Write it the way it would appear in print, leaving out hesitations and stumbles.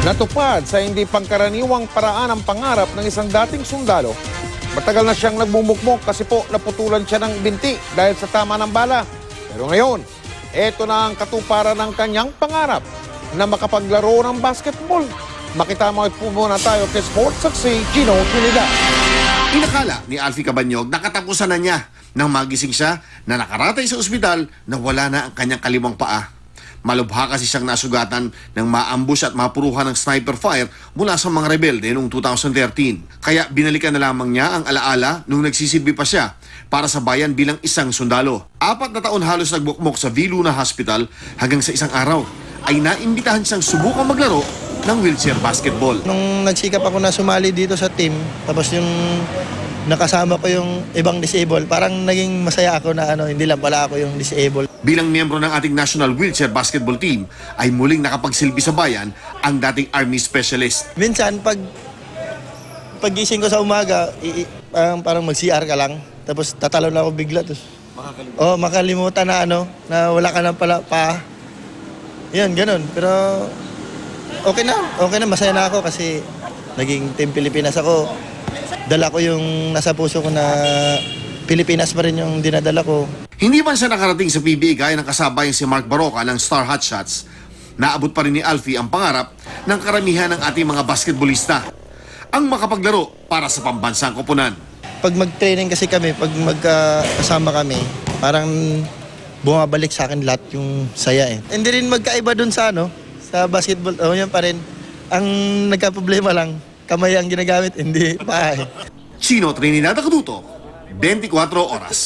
Natupad sa hindi pangkaraniwang paraan ang pangarap ng isang dating sundalo. Matagal na siyang nagmumukmok kasi po naputulan siya ng binti dahil sa tama ng bala. Pero ngayon, eto na ang katuparan ng kanyang pangarap na makapaglaro ng basketball. Makitama po muna tayo kay Sports Saksi Gino Trinidad. Inakala ni Alfie Cabanyog na katapusan na niya nang magising siya na nakaratay sa ospital na wala na ang kanyang kaliwang paa. Malubha kasi siyang nasugatan ng maambush at mapuruhan ng sniper fire mula sa mga rebelde noong 2013. Kaya binalikan na lamang niya ang alaala nung nagsisilbi pa siya para sa bayan bilang isang sundalo. 4 na taon halos nagbukmok sa Viluna Hospital hanggang sa isang araw ay naimbitahan siyang subukang maglaro ng wheelchair basketball. Nung nagsikap ako na sumali dito sa team, tapos yung nakasama ko yung ibang disabled, parang naging masaya ako na hindi lang pala ako yung disabled. Bilang miyembro ng ating national wheelchair basketball team, ay muling nakapagsilbi sa bayan ang dating Army specialist. Minsan, paggising ko sa umaga, parang mag-CR ka lang, tapos tatalon ako bigla. Tapos, makalimutan na na wala ka na pala pa. Yan, ganun. Pero okay na, masaya na ako kasi naging Team Pilipinas ako. Dala ko yung nasa puso ko na Pilipinas pa rin yung dinadala ko. Hindi man siya nakarating sa PBA gaya ng kasabayan si Mark Baroka ng Star Hotshots, naabot pa rin ni Alfie ang pangarap ng karamihan ng ating mga basketballista, ang makapaglaro para sa pambansang koponan. Pag mag-training kasi kami, pag magkasama kami, parang bumabalik sa akin lahat yung saya eh. Hindi rin magkaiba dun sa sa basketball, yan pa rin. Ang nagka-problema lang, kamay ang ginagamit, hindi pa eh. Gino Trinidad, Nakatutok, 24 Oras.